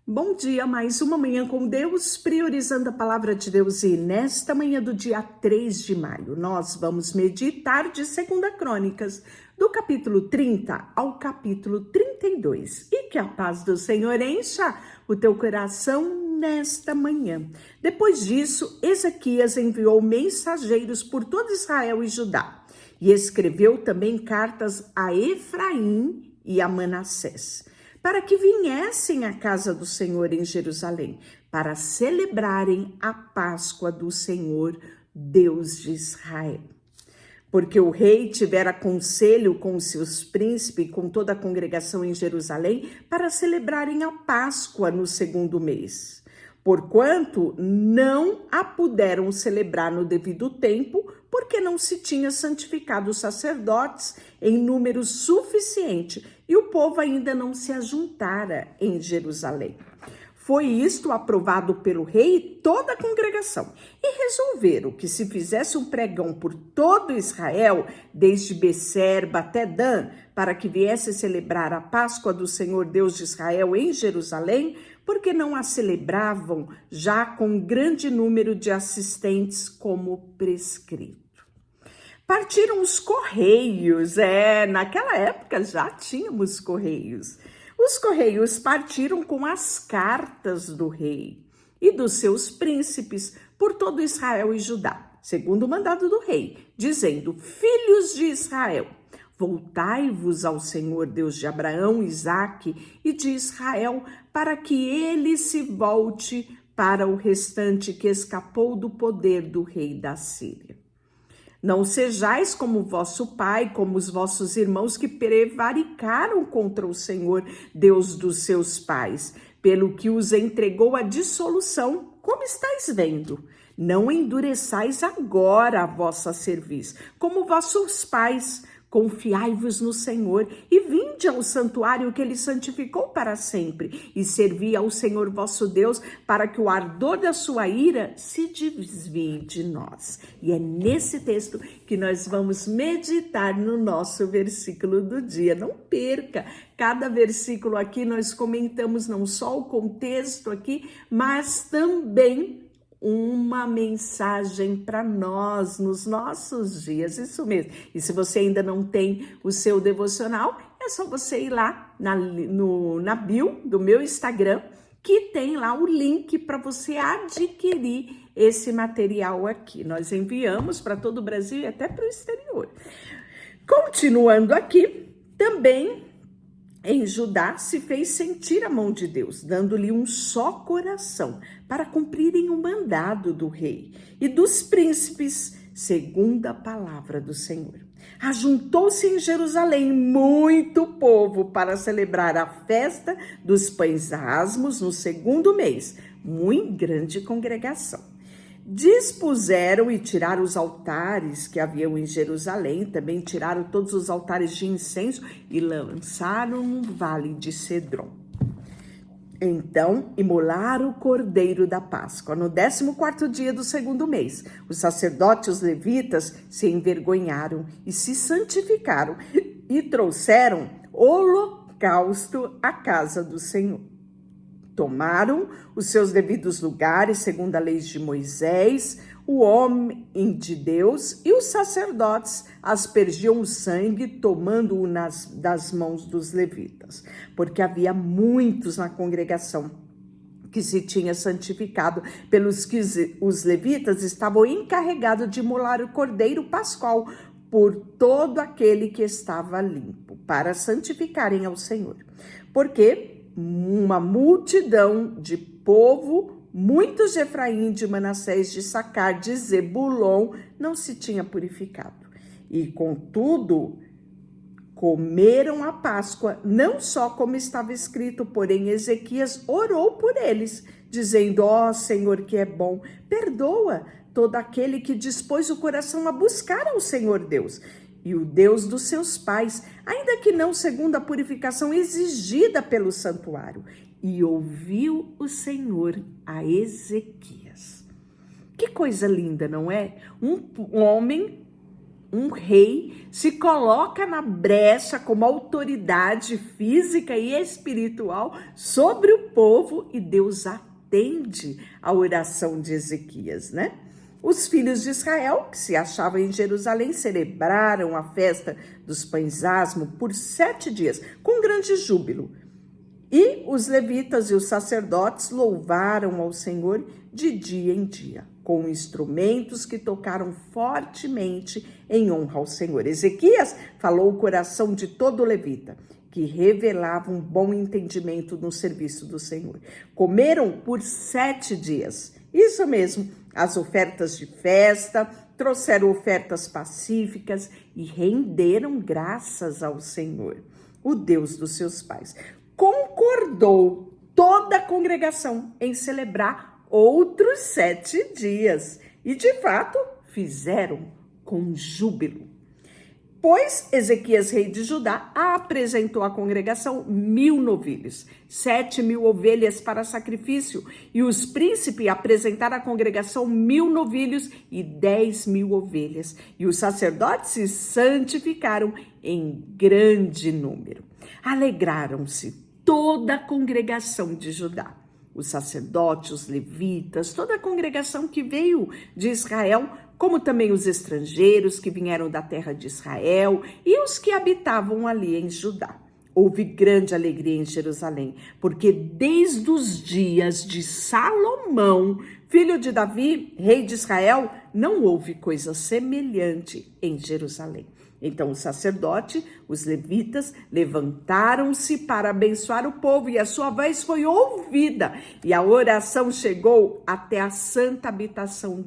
Bom dia, mais uma manhã com Deus, priorizando a palavra de Deus. E nesta manhã do dia 3 de maio, nós vamos meditar de 2 Crônicas, do capítulo 30 ao capítulo 32. E que a paz do Senhor encha o teu coração nesta manhã. Depois disso, Ezequias enviou mensageiros por todo Israel e Judá, e escreveu também cartas a Efraim e a Manassés, para que viessem à casa do Senhor em Jerusalém, para celebrarem a Páscoa do Senhor, Deus de Israel. Porque o rei tivera conselho com os seus príncipes e com toda a congregação em Jerusalém para celebrarem a Páscoa no 2º mês. Porquanto não a puderam celebrar no devido tempo, porque não se tinha santificado os sacerdotes em número suficiente e o povo ainda não se ajuntara em Jerusalém. Foi isto aprovado pelo rei e toda a congregação, e resolveram que se fizesse um pregão por todo Israel, desde Becerba até Dan, para que viesse celebrar a Páscoa do Senhor Deus de Israel em Jerusalém, porque não a celebravam já com grande número de assistentes como prescrito. Partiram os correios, naquela época já tínhamos correios. Os correios partiram com as cartas do rei e dos seus príncipes por todo Israel e Judá, segundo o mandado do rei, dizendo: filhos de Israel, voltai-vos ao Senhor Deus de Abraão, Isaque e de Israel, para que ele se volte para o restante que escapou do poder do rei da Síria. Não sejais como vosso pai, como os vossos irmãos que prevaricaram contra o Senhor, Deus dos seus pais, pelo que os entregou à dissolução, como estáis vendo. Não endureçais agora a vossa cerviz, como vossos pais. Confiai-vos no Senhor e vinde ao santuário que ele santificou para sempre, e servi ao Senhor vosso Deus, para que o ardor da sua ira se desvie de nós. E é nesse texto que nós vamos meditar no nosso versículo do dia. Não perca, cada versículo aqui nós comentamos não só o contexto aqui, mas também uma mensagem para nós nos nossos dias, isso mesmo. E se você ainda não tem o seu devocional, é só você ir lá na bio do meu Instagram, que tem lá o link para você adquirir esse material aqui. Nós enviamos para todo o Brasil e até para o exterior. Continuando aqui, também em Judá se fez sentir a mão de Deus, dando-lhe um só coração, para cumprirem o mandado do rei e dos príncipes, segundo a palavra do Senhor. Ajuntou-se em Jerusalém muito povo para celebrar a festa dos pães asmos no 2º mês, muito grande congregação. Dispuseram e tiraram os altares que haviam em Jerusalém, também tiraram todos os altares de incenso e lançaram no vale de Cedron. Então, imolaram o cordeiro da Páscoa. No 14º dia do 2º mês, os sacerdotes e os levitas se envergonharam e se santificaram e trouxeram holocausto à casa do Senhor. Tomaram os seus devidos lugares, segundo a lei de Moisés, o homem de Deus e os sacerdotes aspergiam o sangue, tomando-o das mãos dos levitas, porque havia muitos na congregação que se tinha santificado, pelos que os levitas estavam encarregados de imolar o cordeiro pascual por todo aquele que estava limpo, para santificarem ao Senhor. Porque uma multidão de povo, muitos de Efraim, de Manassés, de Sacar, de Zebulon, não se tinha purificado. E, contudo, comeram a Páscoa, não só como estava escrito, porém Ezequias orou por eles, dizendo: ó Senhor, que é bom, perdoa todo aquele que dispôs o coração a buscar ao Senhor Deus e o Deus dos seus pais, ainda que não segundo a purificação exigida pelo santuário. E ouviu o Senhor a Ezequias. Que coisa linda, não é? Um homem um rei se coloca na brecha como autoridade física e espiritual sobre o povo e Deus atende a oração de Ezequias, né? Os filhos de Israel, que se achavam em Jerusalém, celebraram a festa dos pães asmos por 7 dias, com grande júbilo. E os levitas e os sacerdotes louvaram ao Senhor de dia em dia, com instrumentos que tocaram fortemente em honra ao Senhor. Ezequias falou o coração de todo levita, que revelava um bom entendimento no serviço do Senhor. Comeram por 7 dias, isso mesmo, as ofertas de festa, trouxeram ofertas pacíficas e renderam graças ao Senhor, o Deus dos seus pais. Concordou toda a congregação em celebrar outros 7 dias. E, de fato, fizeram com júbilo. Pois Ezequias, rei de Judá, apresentou à congregação 1000 novilhos, 7.000 ovelhas para sacrifício, e os príncipes apresentaram à congregação 1000 novilhos e 10.000 ovelhas, e os sacerdotes se santificaram em grande número. Alegraram-se toda a congregação de Judá, os sacerdotes, os levitas, toda a congregação que veio de Israel, como também os estrangeiros que vieram da terra de Israel e os que habitavam ali em Judá. Houve grande alegria em Jerusalém, porque desde os dias de Salomão, filho de Davi, rei de Israel, não houve coisa semelhante em Jerusalém. Então o sacerdote, os levitas, levantaram-se para abençoar o povo e a sua voz foi ouvida e a oração chegou até a santa habitação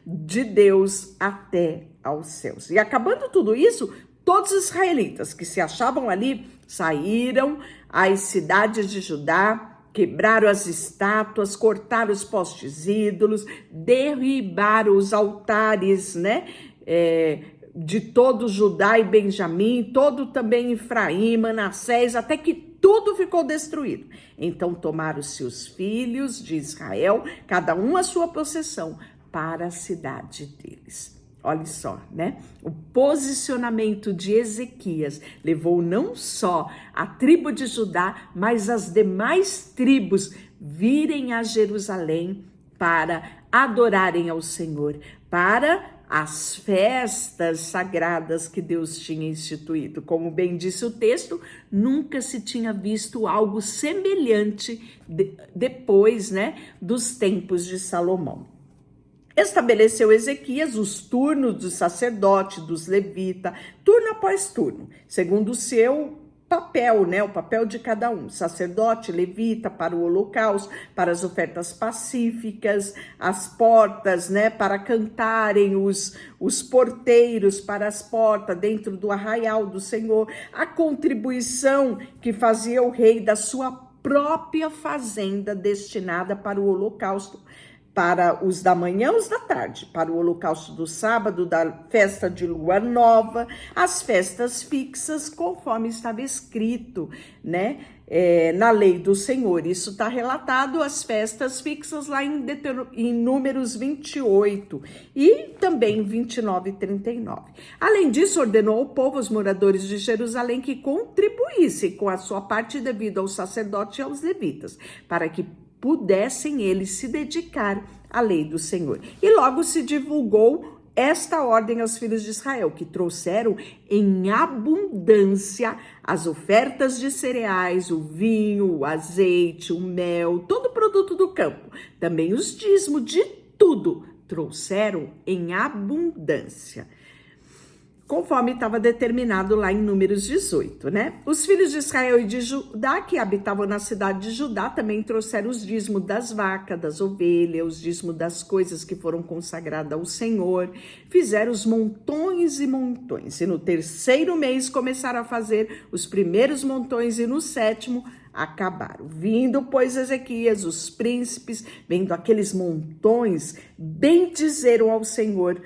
de Deus até aos céus. E acabando tudo isso, todos os israelitas que se achavam ali saíram às cidades de Judá, quebraram as estátuas, cortaram os postes ídolos, derribaram os altares, né? De todo Judá e Benjamim, todo também Efraim, Manassés, até que tudo ficou destruído. Então tomaram-se os filhos de Israel, cada um a sua possessão, para a cidade deles. Olha só, né? O posicionamento de Ezequias levou não só a tribo de Judá, mas as demais tribos virem a Jerusalém para adorarem ao Senhor, para as festas sagradas que Deus tinha instituído. Como bem disse o texto, nunca se tinha visto algo semelhante depois, né, dos tempos de Salomão. Estabeleceu Ezequias os turnos do sacerdote, dos levitas, turno após turno, segundo o seu papel, né? O papel de cada um, sacerdote, levita para o holocausto, para as ofertas pacíficas, as portas, né? Para cantarem os porteiros para as portas dentro do arraial do Senhor, a contribuição que fazia o rei da sua própria fazenda destinada para o holocausto, para os da manhã, os da tarde, para o holocausto do sábado, da festa de lua nova, as festas fixas, conforme estava escrito, né, na lei do Senhor. Isso está relatado, as festas fixas lá em Números 28 e também 29 e 39. Além disso, ordenou ao povo, os moradores de Jerusalém, que contribuíssem com a sua parte devido ao sacerdote e aos levitas, para que pudessem eles se dedicar à lei do Senhor. E logo se divulgou esta ordem aos filhos de Israel, que trouxeram em abundância as ofertas de cereais, o vinho, o azeite, o mel, todo o produto do campo. Também os dízimos de tudo trouxeram em abundância, conforme estava determinado lá em Números 18, né? Os filhos de Israel e de Judá, que habitavam na cidade de Judá, também trouxeram os dízimos das vacas, das ovelhas, os dízimos das coisas que foram consagradas ao Senhor. Fizeram os montões e montões. E no 3º mês começaram a fazer os primeiros montões e no 7º acabaram. Vindo, pois, Ezequias, os príncipes, vendo aqueles montões, bendizeram ao Senhor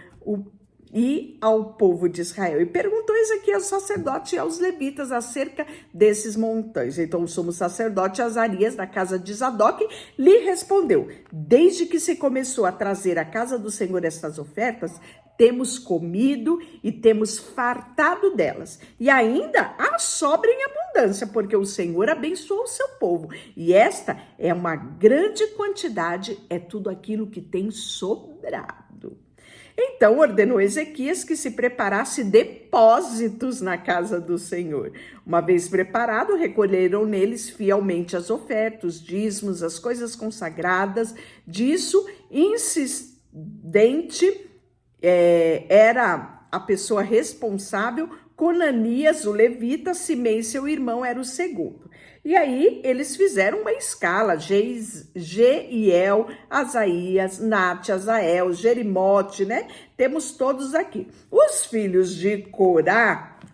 e ao povo de Israel. E perguntou Ezequias ao sacerdote e aos levitas acerca desses montões. Então o sumo sacerdote Azarias, da casa de Zadok, lhe respondeu: desde que se começou a trazer à casa do Senhor estas ofertas, temos comido e temos fartado delas. E ainda há sobra em abundância, porque o Senhor abençoou o seu povo. E esta é uma grande quantidade, é tudo aquilo que tem sobrado. Então ordenou Ezequias que se preparasse depósitos na casa do Senhor. Uma vez preparado, recolheram neles fielmente as ofertas, os dízimos, as coisas consagradas. Disso, insistente era a pessoa responsável. Conanias, o levita, Simei, seu irmão, era o segundo. E aí eles fizeram uma escala: Jeiel, Asaías, Nate, Azael, Jerimote, né? Temos todos aqui. Os filhos de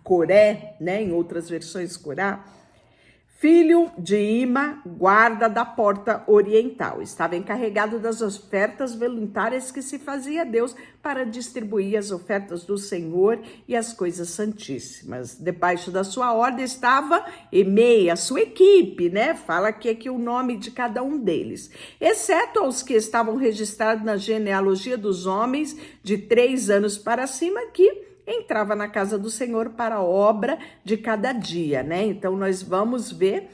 Coré, né? Em outras versões, Corá, filho de Ima, guarda da porta oriental. Estava encarregado das ofertas voluntárias que se fazia a Deus para distribuir as ofertas do Senhor e as coisas santíssimas. Debaixo da sua ordem estava Emei, a sua equipe, né? Fala aqui o nome de cada um deles. Exceto os que estavam registrados na genealogia dos homens de 3 anos para cima, que entrava na casa do Senhor para a obra de cada dia, né? Então nós vamos ver,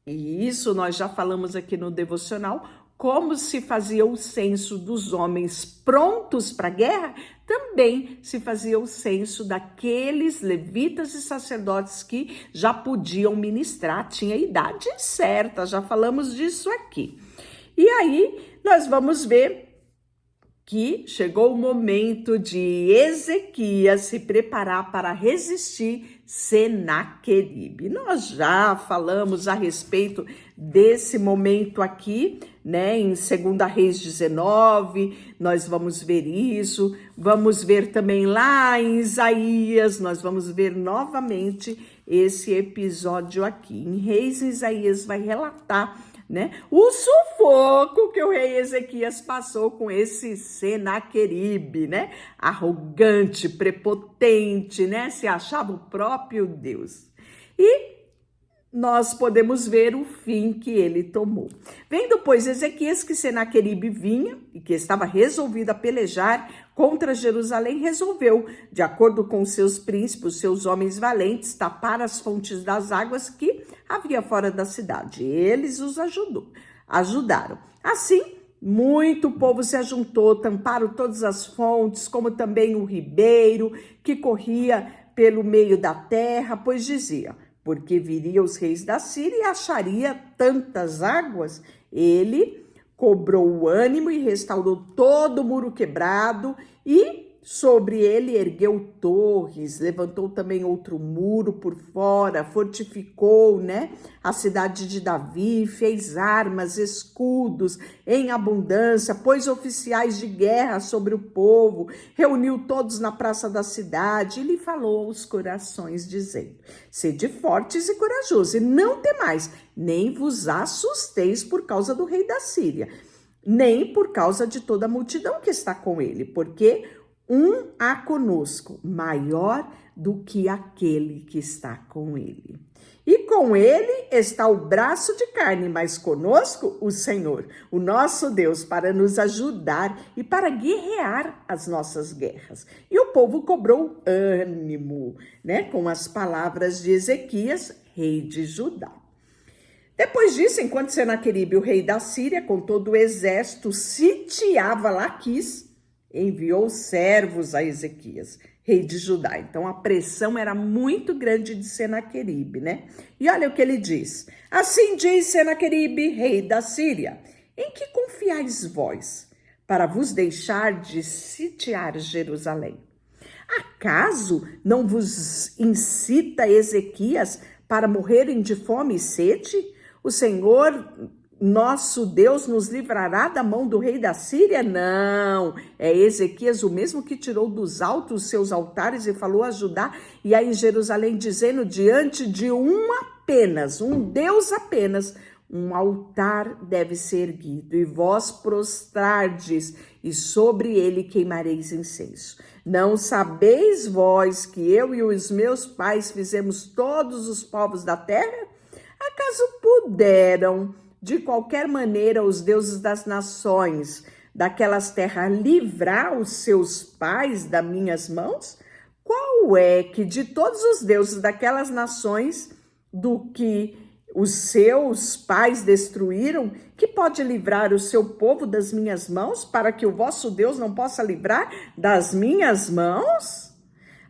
e isso nós já falamos aqui no devocional, como se fazia o censo dos homens prontos para a guerra, também se fazia o censo daqueles levitas e sacerdotes que já podiam ministrar, tinha idade certa, já falamos disso aqui. E aí nós vamos ver que chegou o momento de Ezequias se preparar para resistir Senaqueribe. Nós já falamos a respeito desse momento aqui, né? Em 2 Reis 19, nós vamos ver isso. Vamos ver também lá em Isaías, nós vamos ver novamente esse episódio aqui. Em Reis, Isaías vai relatar, né, o sufoco que o rei Ezequias passou com esse Senaqueribe, né, arrogante, prepotente, né, se achava o próprio Deus. E nós podemos ver o fim que ele tomou. Vendo, pois, Ezequias que Senaqueribe vinha e que estava resolvido a pelejar contra Jerusalém, resolveu, de acordo com seus príncipes, seus homens valentes, tapar as fontes das águas que havia fora da cidade. Eles os ajudaram. Assim, muito povo se ajuntou, tamparam todas as fontes, como também o ribeiro que corria pelo meio da terra, pois dizia: porque viria os reis da Síria e acharia tantas águas. Ele cobrou o ânimo e restaurou todo o muro quebrado e sobre ele ergueu torres, levantou também outro muro por fora, fortificou, né, a cidade de Davi, fez armas, escudos em abundância, pôs oficiais de guerra sobre o povo, reuniu todos na praça da cidade e lhe falou aos corações, dizendo: sede fortes e corajosos, e não temais, nem vos assusteis por causa do rei da Síria, nem por causa de toda a multidão que está com ele, porque há conosco, maior do que aquele que está com ele. E com ele está o braço de carne, mas conosco o Senhor, o nosso Deus, para nos ajudar e para guerrear as nossas guerras. E o povo cobrou ânimo, né, com as palavras de Ezequias, rei de Judá. Depois disso, enquanto Senaqueribe, o rei da Síria, com todo o exército, sitiava Laquis, enviou servos a Ezequias, rei de Judá. Então a pressão era muito grande de Senaqueribe, né? E olha o que ele diz: assim diz Senaqueribe, rei da Síria: em que confiais vós para vos deixar de sitiar Jerusalém? Acaso não vos incita Ezequias para morrerem de fome e sede? O Senhor nosso Deus nos livrará da mão do rei da Síria? Não, é Ezequias o mesmo que tirou dos altos os seus altares e falou a Judá e a em Jerusalém, dizendo: diante de um Deus apenas, um altar deve ser erguido, e vós prostrardes, e sobre ele queimareis incenso. Não sabeis vós que eu e os meus pais fizemos todos os povos da terra? Acaso puderam de qualquer maneira os deuses das nações, daquelas terras livrar os seus pais das minhas mãos? Qual é que de todos os deuses daquelas nações do que os seus pais destruíram, que pode livrar o seu povo das minhas mãos, para que o vosso Deus não possa livrar das minhas mãos?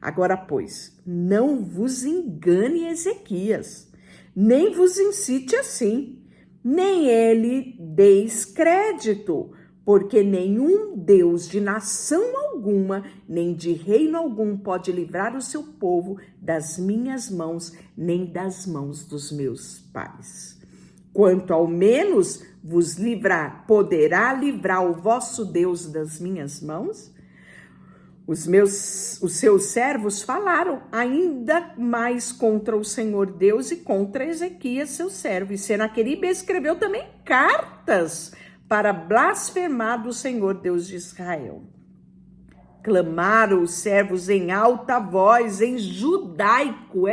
Agora, pois, não vos engane Ezequias, nem vos incite assim, nem ele deis crédito, porque nenhum Deus de nação alguma, nem de reino algum pode livrar o seu povo das minhas mãos, nem das mãos dos meus pais. Quanto ao menos vos livrar, poderá livrar o vosso Deus das minhas mãos? Os seus servos falaram ainda mais contra o Senhor Deus e contra Ezequias, seu servo. E Senaqueribe escreveu também cartas para blasfemar do Senhor Deus de Israel. Clamaram os servos em alta voz, em judaico,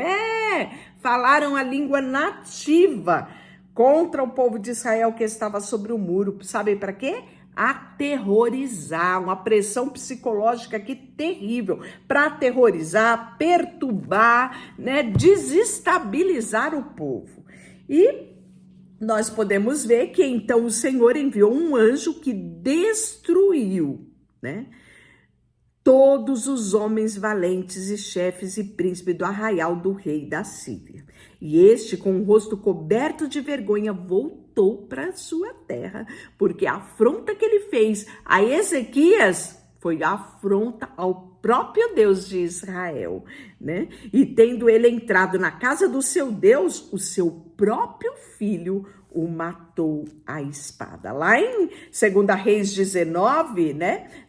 falaram a língua nativa contra o povo de Israel que estava sobre o muro. Sabe para quê? Aterrorizar, uma pressão psicológica que terrível, para aterrorizar, perturbar, desestabilizar o povo. E nós podemos ver que então o Senhor enviou um anjo que destruiu, todos os homens valentes e chefes e príncipes do arraial do rei da Síria. E este, com o rosto coberto de vergonha, voltou para sua terra, porque a afronta que ele fez a Ezequias foi afronta ao próprio Deus de Israel, E tendo ele entrado na casa do seu Deus, o seu próprio filho o matou à espada. Lá em 2 Reis 19,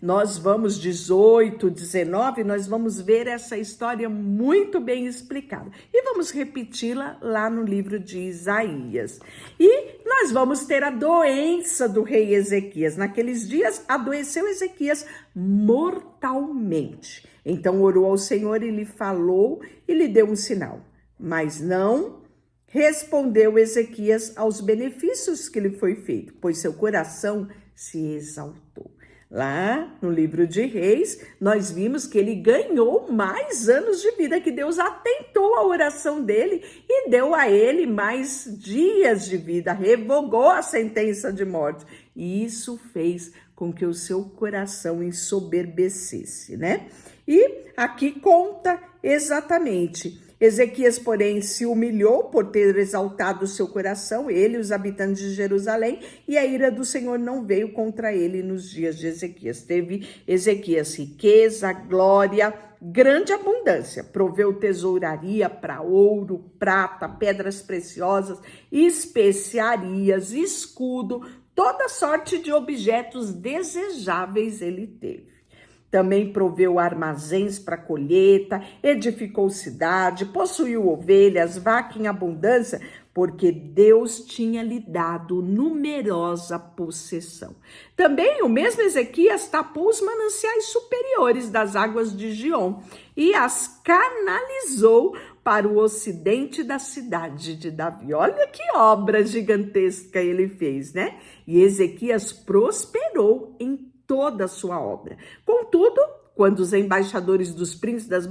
nós vamos 18, 19, nós vamos ver essa história muito bem explicada. E vamos repeti-la lá no livro de Isaías. E nós vamos ter a doença do rei Ezequias. Naqueles dias, adoeceu Ezequias mortalmente. Então orou ao Senhor e lhe falou e lhe deu um sinal. Mas não respondeu Ezequias aos benefícios que lhe foi feito, pois seu coração se exaltou. Lá no livro de Reis, nós vimos que ele ganhou mais anos de vida, que Deus atentou a oração dele e deu a ele mais dias de vida, revogou a sentença de morte. E isso fez com que o seu coração ensoberbecesse, E aqui conta exatamente. Ezequias, porém, se humilhou por ter exaltado o seu coração, ele e os habitantes de Jerusalém, e a ira do Senhor não veio contra ele nos dias de Ezequias. Teve Ezequias riqueza, glória, grande abundância, proveu tesouraria para ouro, prata, pedras preciosas, especiarias, escudo, toda sorte de objetos desejáveis ele teve. Também proveu armazéns para colheita, edificou cidade, possuiu ovelhas, vaca em abundância, porque Deus tinha lhe dado numerosa possessão. Também o mesmo Ezequias tapou os mananciais superiores das águas de Giom e as canalizou para o ocidente da cidade de Davi. Olha que obra gigantesca ele fez, E Ezequias prosperou em toda a sua obra. Contudo, quando os embaixadores dos príncipes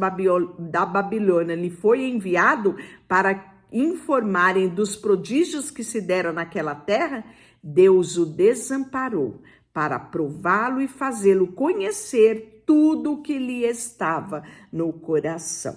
da Babilônia lhe foi enviado para informarem dos prodígios que se deram naquela terra, Deus o desamparou para prová-lo e fazê-lo conhecer tudo o que lhe estava no coração.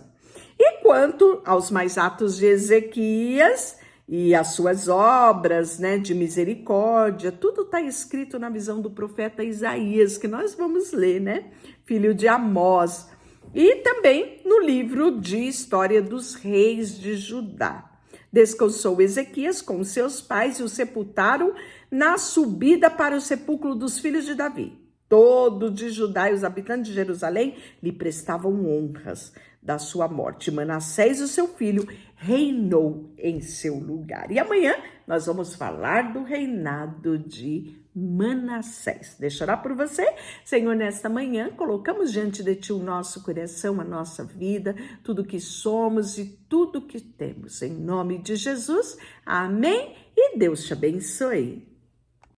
E quanto aos mais atos de Ezequias e as suas obras, de misericórdia, tudo está escrito na visão do profeta Isaías, que nós vamos ler, filho de Amós, e também no livro de História dos Reis de Judá. Descansou Ezequias com seus pais e o sepultaram na subida para o sepulcro dos filhos de Davi. Todos de Judá e os habitantes de Jerusalém lhe prestavam honras da sua morte. Manassés, o seu filho, reinou em seu lugar. E amanhã nós vamos falar do reinado de Manassés. Deixa eu orar por você. Senhor, nesta manhã colocamos diante de Ti o nosso coração, a nossa vida, tudo que somos e tudo que temos. Em nome de Jesus, amém. E Deus te abençoe.